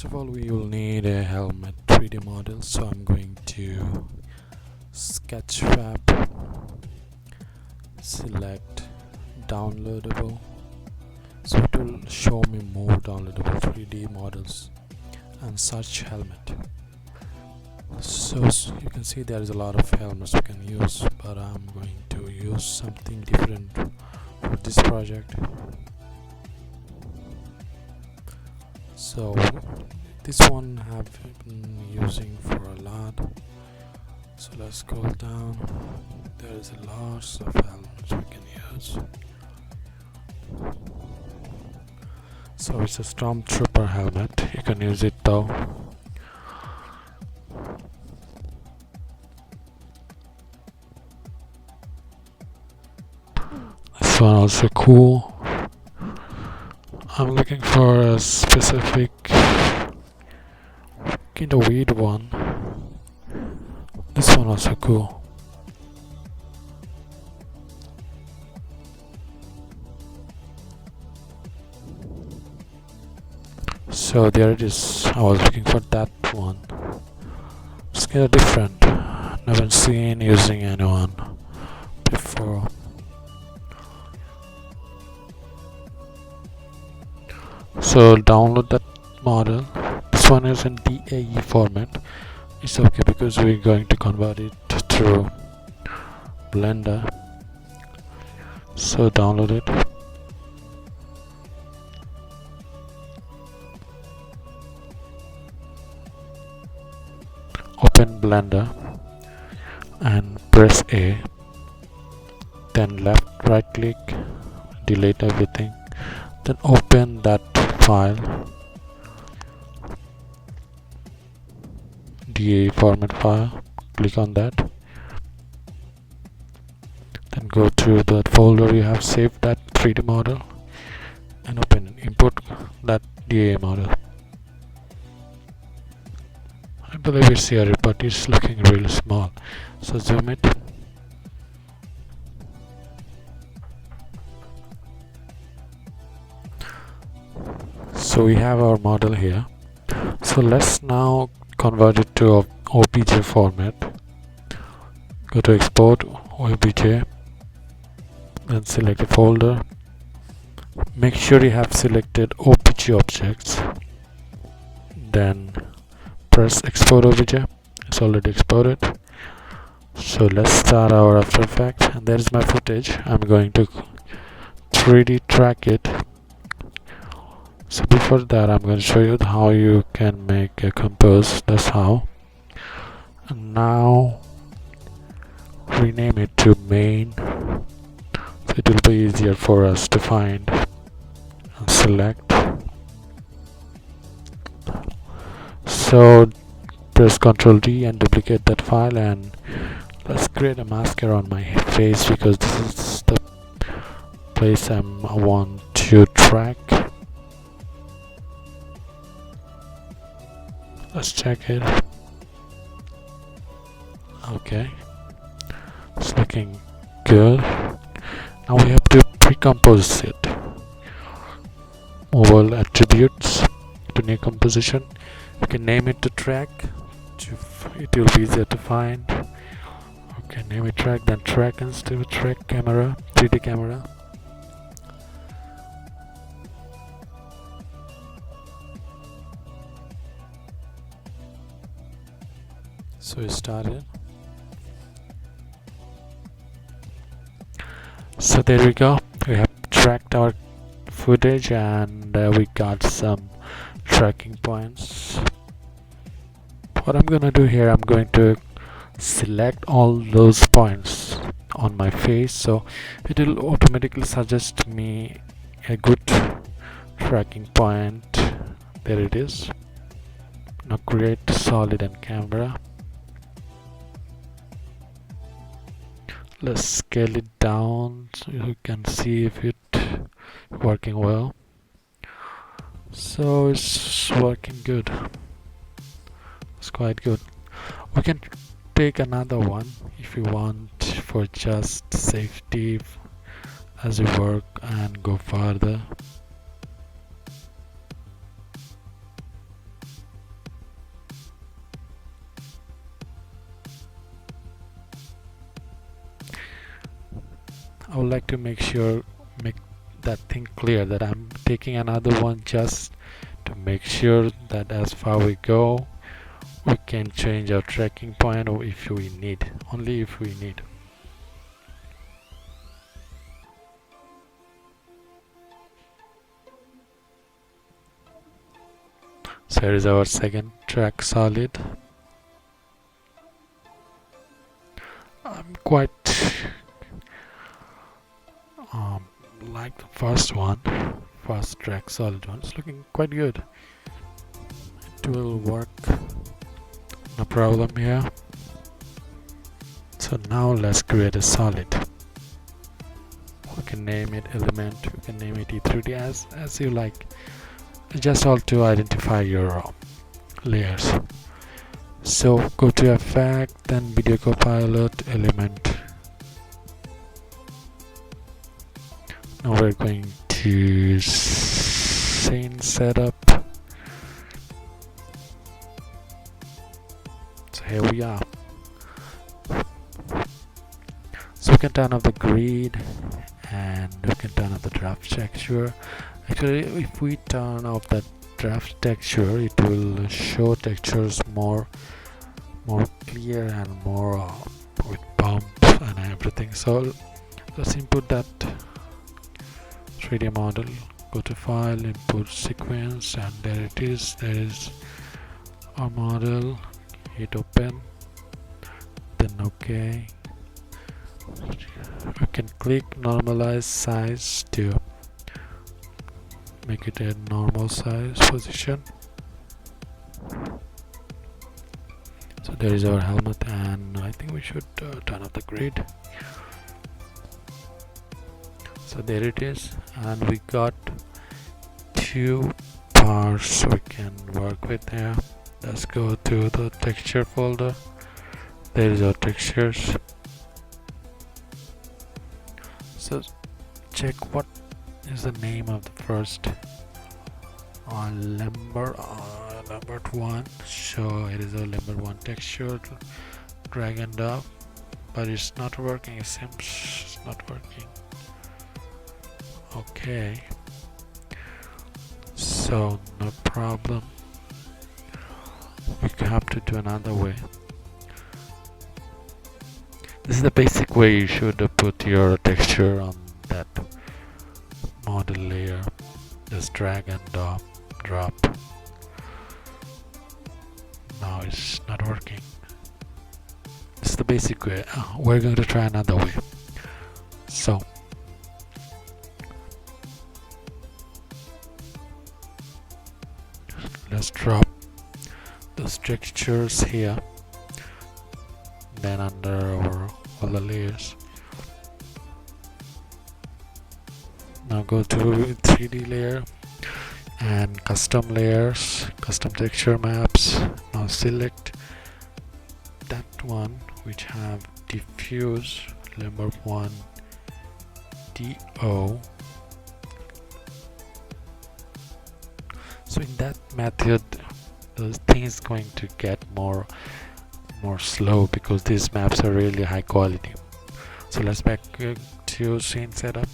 of all, we will need a helmet 3D model, so I'm going to Sketchfab, select downloadable, so it will show me more downloadable 3D models, and search helmet. So you can see there is a lot of helmets we can use, but I'm going to use something different for this project. So this one have been using for a lot, so let's scroll down. There is a lot of helmets we can use. So it's a Stormtrooper helmet, you can use it though. This one also cool. I'm looking for a specific kind of weird one. This one also cool. So there it is. I was looking for that one. It's kind of different. Never seen using anyone before. So download that model. This one is in DAE format. It's okay because we're going to convert it through Blender. So download it. Open Blender and press A. Then left right click, delete everything. Then open that file, DAE format file, click on that, then go to the folder you have saved that 3D model and open and import that DAE model. I believe it's here, but it's looking really small, so zoom it. So we have our model here. So let's now convert it to OBJ format. Go to export OBJ, then select a folder. Make sure you have selected OBJ objects. Then press export OBJ. It's already exported. So let's start our After Effects, and there is my footage. I'm going to 3D track it. So before that, I'm going to show you how you can make a compose. That's how. And now rename it to main, so it will be easier for us to find. And select. So press Ctrl D and duplicate that file, and let's create a mascara on my face because this is the place I want to track. Let's check it. Okay, it's looking good. Now we have to pre-compose it. Move all attributes to new composition. You can name it to track. It will be easier to find. Okay, name it track. Then track instead of track camera, 3D camera. So we started. So there we go. We have tracked our footage, and we got some tracking points. What I'm gonna do here, I'm going to select all those points on my face, so it will automatically suggest me a good tracking point. There it is. Now create solid and camera. Let's scale it down so you can see if it's working well. So it's working good. It's quite good. We can take another one if you want for just safety as we work and go further. would like to make that thing clear, that I'm taking another one just to make sure that as far we go we can change our tracking point, or if we need, only if we need. So here is our second track solid. I'm quite like the first track solid one. It's looking quite good. It will work, no problem here. So now let's create a solid. We can name it element, we can name it E3D as you like. Just all to identify your layers. So go to effect, then video copilot, element. Now we're going to scene setup. So here we are. So we can turn off the grid and we can turn off the draft texture. Actually, if we turn off that draft texture, it will show textures more clear and more with bump and everything. So let's input that 3D model. Go to file, input sequence, and there it is. There is our model. Hit open, then OK. We can click normalize size to make it a normal size position. So there is our helmet, and I think we should turn off the grid. So there it is, and we got two parts we can work with here. Let's go to the texture folder. There is our textures. So check what is the name of the first Lambert 1. So it is a Lambert 1 texture. Drag and drop, but it's not working. It seems it's not working. Okay, so no problem. We have to do another way. This is the basic way you should put your texture on that model layer. Just drag and drop. Now it's not working. This is the basic way. We're going to try another way. So let's drop those textures here, then under all the layers. Now go to 3D layer and custom layers, custom texture maps. Now select that one which have diffuse Lambert 1 DO. So in that method, the thing is going to get more slow because these maps are really high quality. So let's back to scene setup.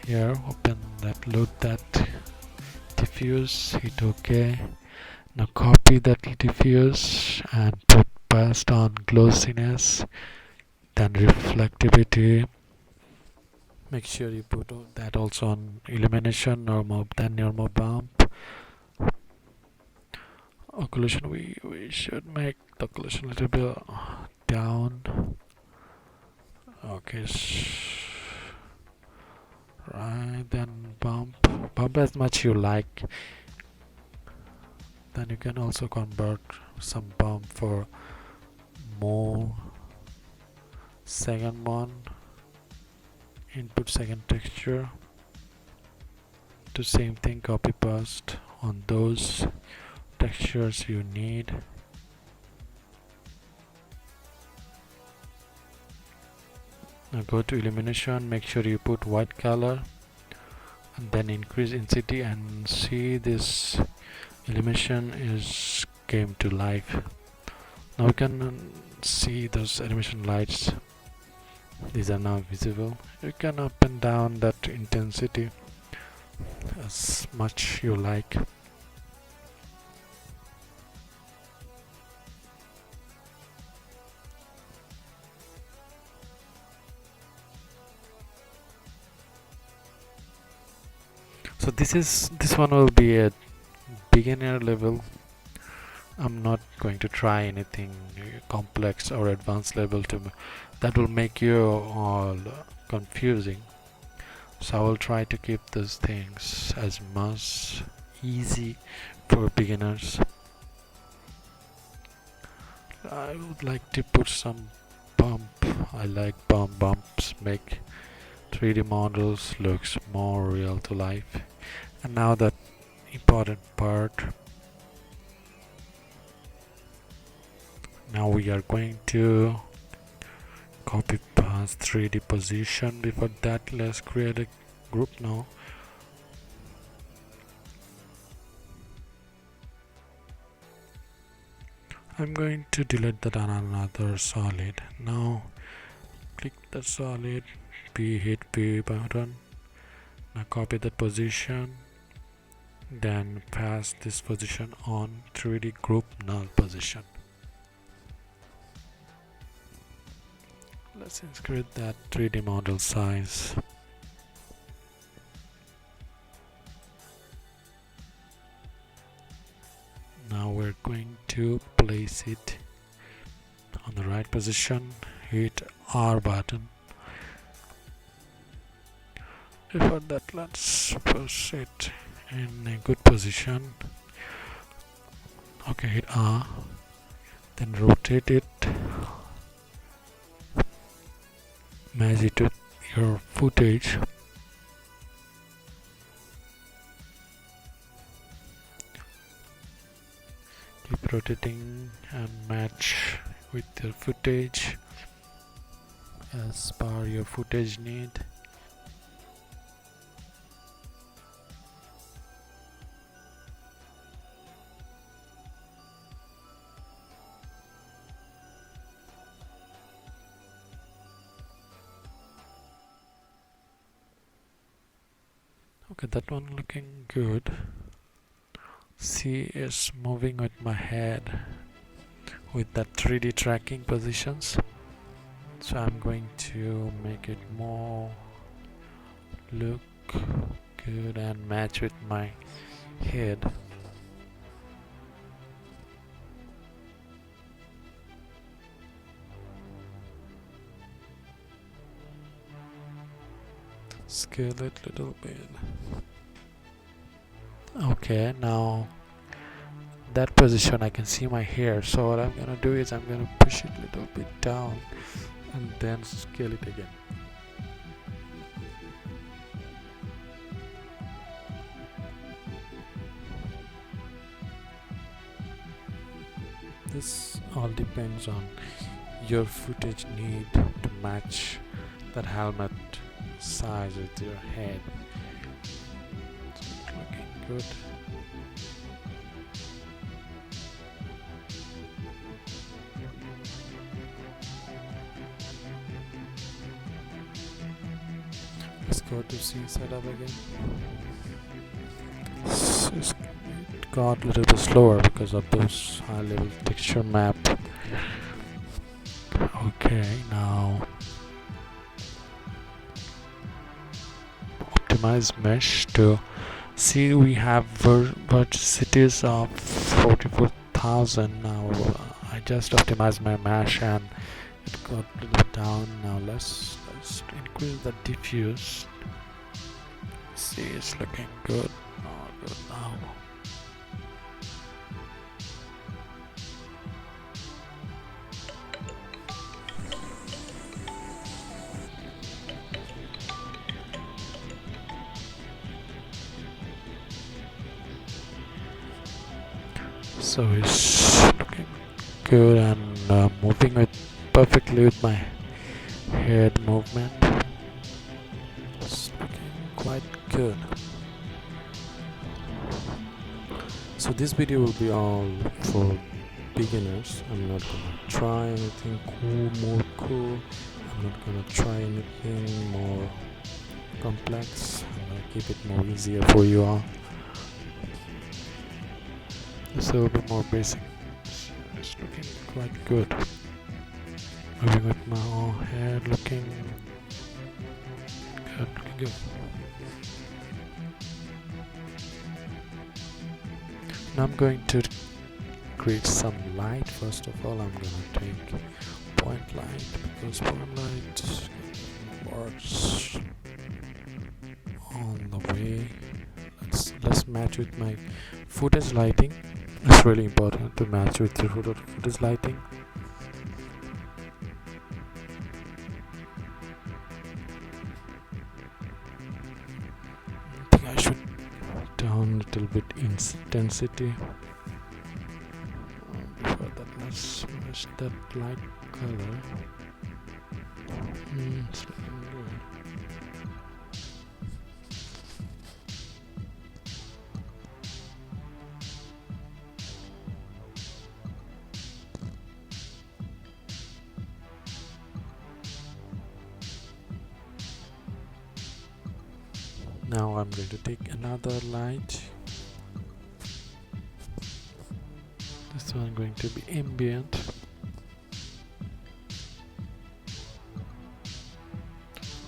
Here, open that, load that diffuse, hit OK. Now copy that diffuse and put passed on glossiness, then reflectivity. Make sure you put that also on illumination, normal, then normal bump. Occlusion, we should make the occlusion a little bit down. Okay, right, then bump as much you like. Then you can also convert some bump for more. Second one, input second texture. Do same thing, copy paste on those textures you need. Now go to illumination, make sure you put white color and then increase intensity and see this animation is came to life. Now we can see those animation lights. These are now visible. You can up and down that intensity as much you like. So this one will be a beginner level. I'm not going to try anything complex or advanced level that will make you all confusing. So I will try to keep those things as much easy for beginners. I would like to put some bump. I like bumps make 3D models looks more real to life. And now that important part. Now we are going to copy paste 3D position. Before that, let's create a group now. I'm going to delete that on another solid. Now click the solid, hit P button. Now copy that position, then pass this position on 3D group null position. Let's increase that 3D model size. Now we're going to place it on the right position, hit R button. Before that, let's push it in a good position. Okay, hit R, then rotate it, match it with your footage. Keep rotating and match with your footage as per your footage need. Okay, that one looking good. C is moving with my head with that 3D tracking positions. So I'm going to make it more look good and match with my head. Scale it a little bit. Okay, now that position I can see my hair, so what I'm gonna do is I'm gonna push it a little bit down and then scale it again. This all depends on your footage need to match that helmet size with your head. It's looking good. Let's go to scene setup again. It got a little bit slower because of those high level texture map. Okay, now optimize mesh to see we have vertices of 44,000. Now I just optimized my mesh and it got a little bit down. Now let's increase the diffuse. See, it's looking good. Oh, good now. So it's looking good and moving it perfectly with my head movement. It's looking quite good. So this video will be all for beginners. I'm not gonna try anything more cool. I'm not gonna try anything more complex. I'm gonna keep it more easier for you all. It's a little bit more basic. It's looking quite good. Moving with my hair looking good. Now I'm going to create some light. First of all, I'm gonna take point light because point light works on the way. Let's match with my footage lighting. It's really important to match with the footage lighting. I think I should down a little bit intensity. Before that, let's match that light color. It's looking good. Now I'm going to take another light. This one going to be ambient.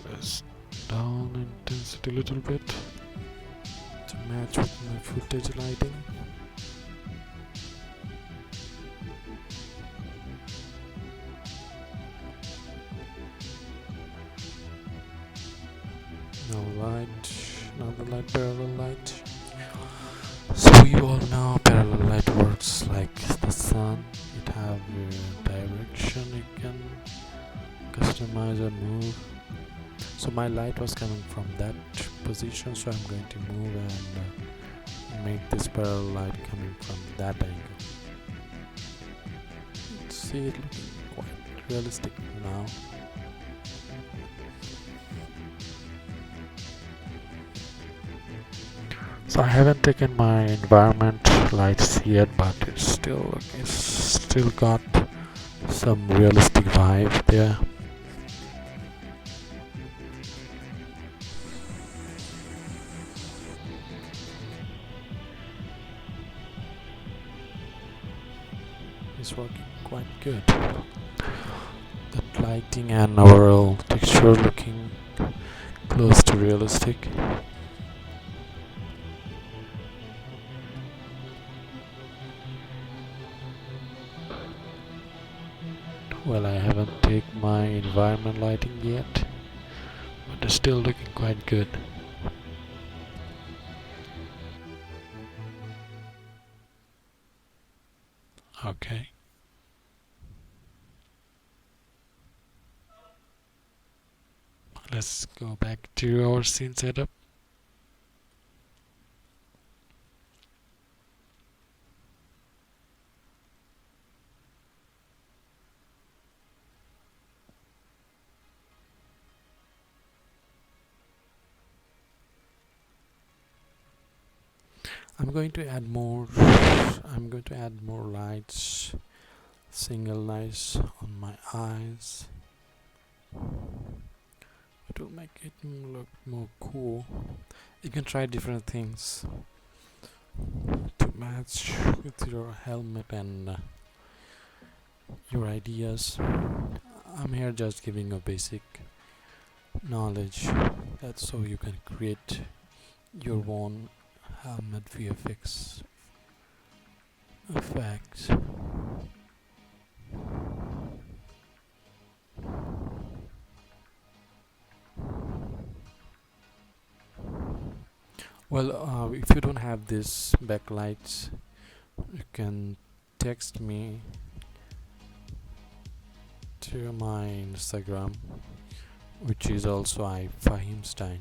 Let's down intensity a little bit to match with my footage lighting. Another light, parallel light. So you all know parallel light works like the sun. It have a direction you can customize or move. So my light was coming from that position, so I'm going to move and make this parallel light coming from that angle. See it looking quite realistic now. So I haven't taken my environment lights yet, but it's still got some realistic vibe there. It's working quite good. The lighting and overall texture looking close to realistic. Well, I haven't taken my environment lighting yet, but it's still looking quite good. Okay. Let's go back to our scene setup. I'm going to add more lights, single lights on my eyes. It will make it look more cool. You can try different things to match with your helmet and your ideas. I'm here just giving a basic knowledge. That's so you can create your own helmet VFX effects. Well, if you don't have this backlights, you can text me to my Instagram, which is also IFAHIMSTEIN.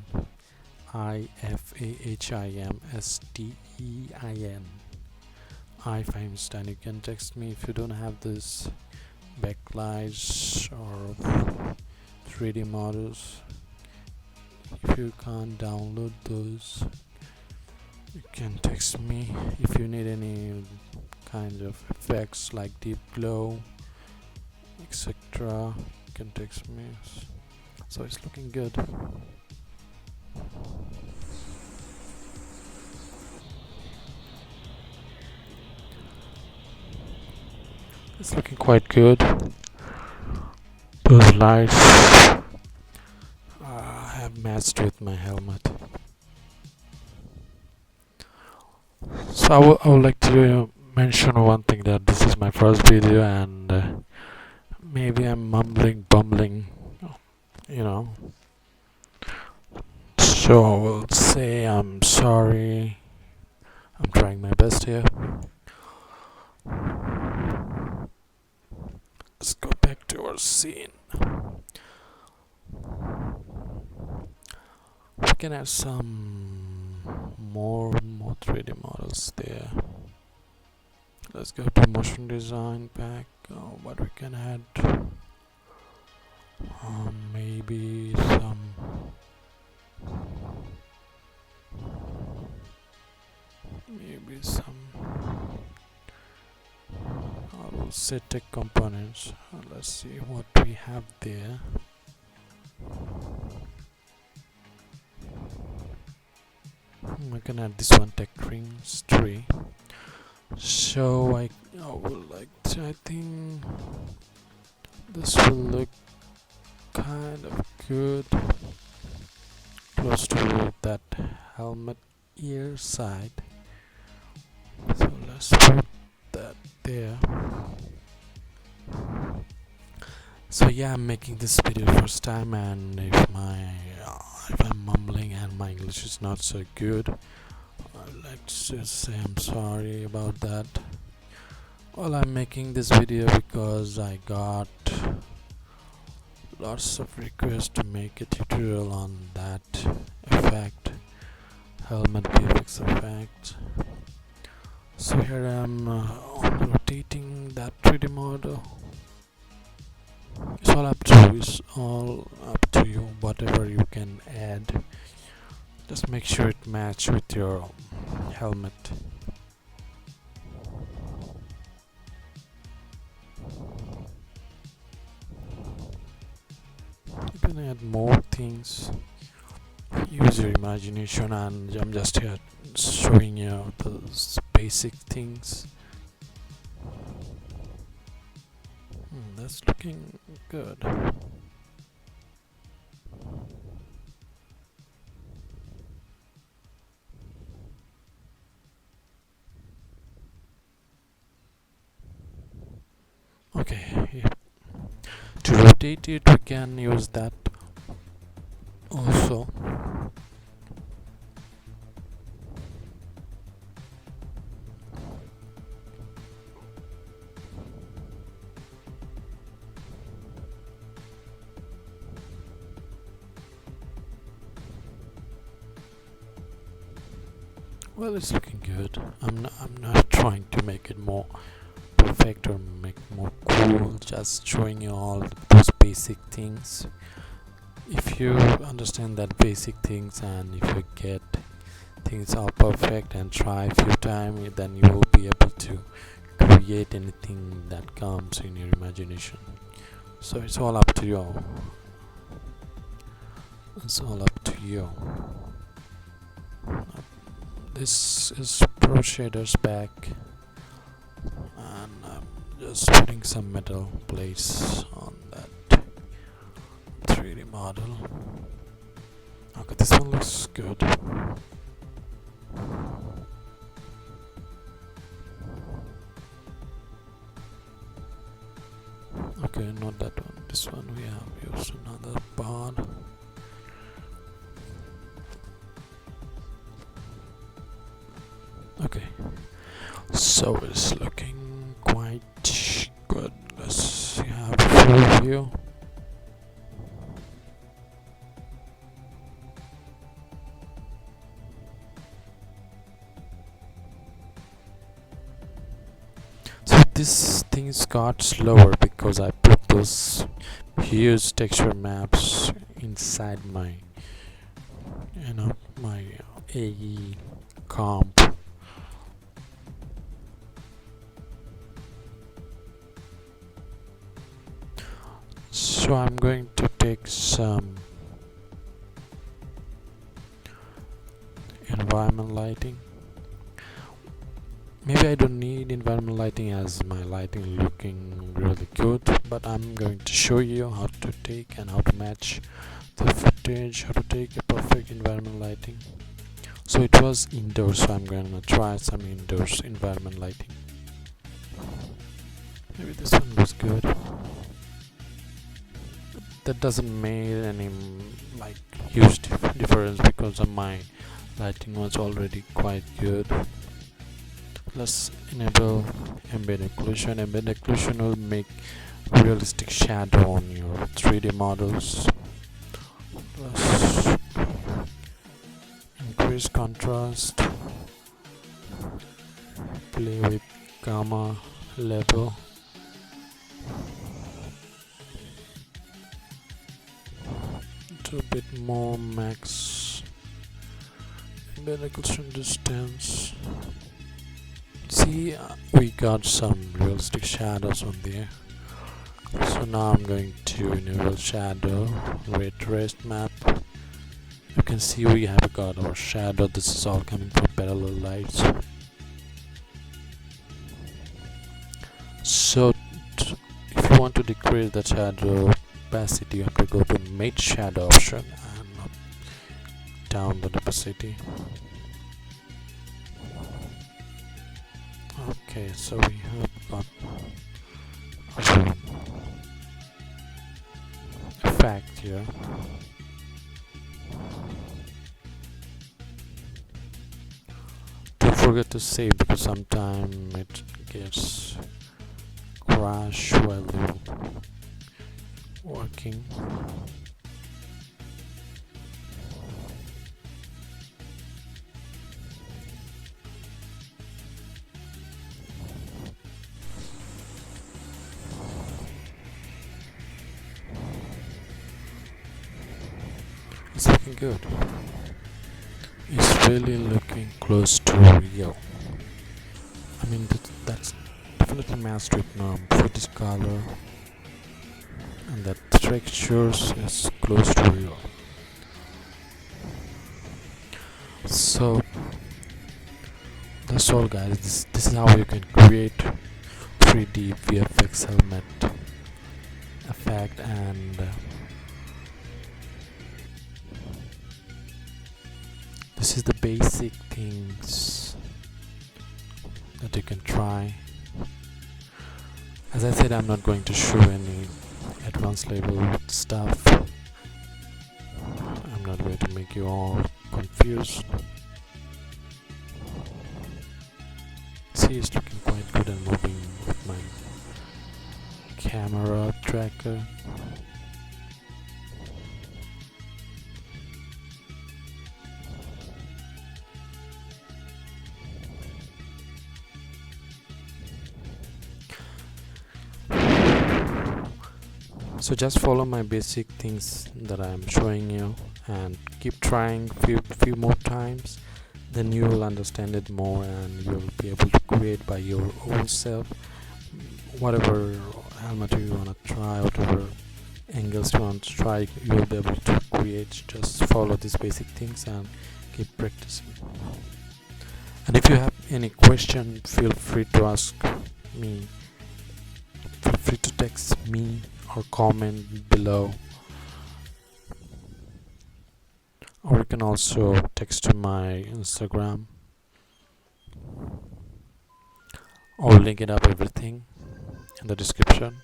IFAHIMSTEIN. IFAHIMSTEIN. You can text me if you don't have this backlights or 3D models. If you can't download those, You can text me if you need any kind of effects like deep glow, etc. You can text me. So it's looking good. It's looking quite good. Those lights have matched with my helmet. So I would like to mention one thing, that this is my first video, and maybe I'm bumbling, you know. So I will say I'm sorry. I'm trying my best here. Let's go back to our scene. We can add some more 3D models there. Let's go to motion design pack. What we can add? Maybe some. I will say tech components. Let's see what we have there. I can add this one, tech rings 3. So I would like to, I think this will look kind of good, close to that helmet ear side. So let's put that there. So yeah, I'm making this video first time, and if I'm mumbling and my English is not so good, I'd like to say I'm sorry about that. Well, I'm making this video because I got lots of requests to make a tutorial on that effect, helmet VFX effect. So here I am rotating that 3D model. It's all up to you. Whatever you can add, just make sure it matches with your helmet. You can add more things. Use your imagination, and I'm just here showing you those basic things. That's looking good. Okay, yeah. To rotate it, we can use that also. Well, it's looking good. I'm not trying to make it more perfect or make more cool, just showing you all those basic things. If you understand that basic things, and if you get things all perfect and try a few times, then you will be able to create anything that comes in your imagination. So it's all up to you. It's all up to you. This is Pro Shaders back, and I'm just putting some metal plates on that 3D model. Okay, this one looks good. Okay, not that one. This one we have used another bar. Okay, so it's looking quite good. Let's have a full view. So this things got slower because I put those huge texture maps inside my my AE comp. So I'm going to take some environment lighting. Maybe I don't need environment lighting as my lighting looking really good, but I'm going to show you how to take and how to match the footage, how to take a perfect environment lighting. So it was indoors, so I'm gonna try some indoors environment lighting. Maybe this one was good. That doesn't make any like huge difference because of my lighting was already quite good. Let's enable embedded occlusion. Embedded occlusion will make realistic shadow on your 3D models. Let's increase contrast, play with gamma level, do a bit more max embedded occlusion distance. See, we got some realistic shadows on there. So now I'm going to enable shadow, ray traced map. You can see we have got our shadow. This is all coming from parallel lights. So if you want to decrease the shadow opacity, you have to go to mate shadow option and up, down the opacity. Okay, so we have got our effect here. Don't forget to save because sometimes it gets crash while you're working. It's looking good. It's really looking close to real. I mean, that's definitely matched with for this color, and that textures is close to real. So that's all, guys. This is how you can create 3D VFX helmet effect, and this is the basic things that you can try. As I said, I'm not going to show any advanced level stuff. I'm not going to make you all confused. See, it's looking quite good and moving with my camera tracker. So just follow my basic things that I'm showing you and keep trying few more times, then you will understand it more and you'll be able to create by your own self whatever helmet you want to try, whatever angles you want to try, you will be able to create. Just follow these basic things and keep practicing. And if you have any question, feel free to ask me, feel free to text me or comment below, or you can also text to my Instagram. I'll link it up everything in the description.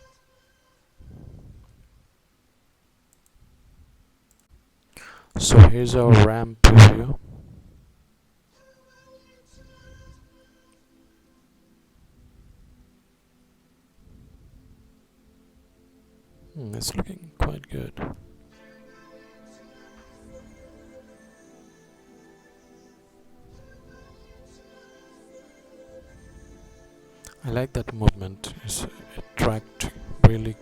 So here's our RAM preview. It's looking quite good. I like that movement. It tracked really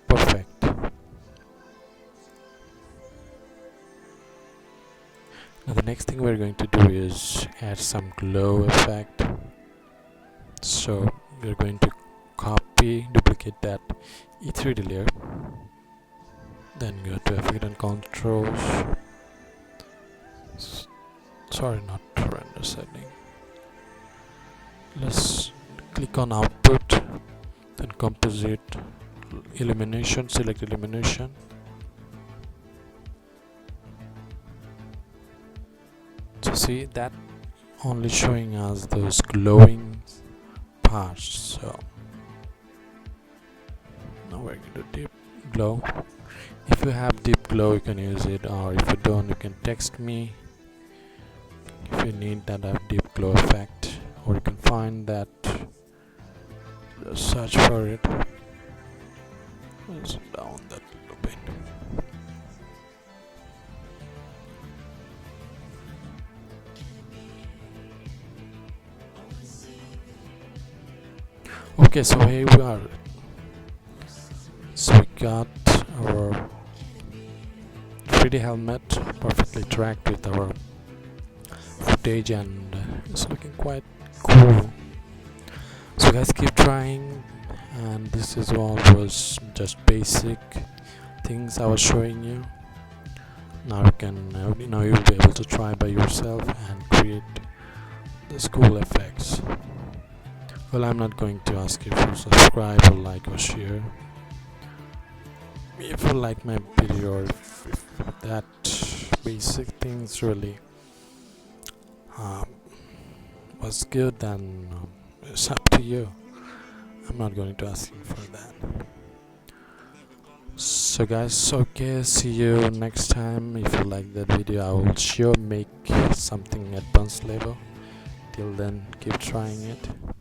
perfect. Now the next thing thing we're going to do is add some glow effect. So we're going to duplicate that E3D layer, then go to Effect and Controls. Sorry, not render setting. Let's click on Output, then Composite, Illumination, select Illumination. So see that only showing us those glowing parts. So now we're going to deep glow. If you have deep glow, you can use it, or if you don't, you can text me if you need that deep glow effect, or you can find that, just search for it. Let's down that little bit. Okay, so here we are. So we got our 3D helmet perfectly tracked with our footage, and it's looking quite cool. So guys, keep trying, and this is all was just basic things I was showing you. Now you can now you'll be able to try by yourself and create this cool effects. Well, I'm not going to ask you to subscribe or like or share. If you like my video, or if that basic things really was good, then it's up to you. I'm not going to ask you for that. So guys, okay, see you next time. If you like that video, I will sure make something advanced level. Till then, keep trying it.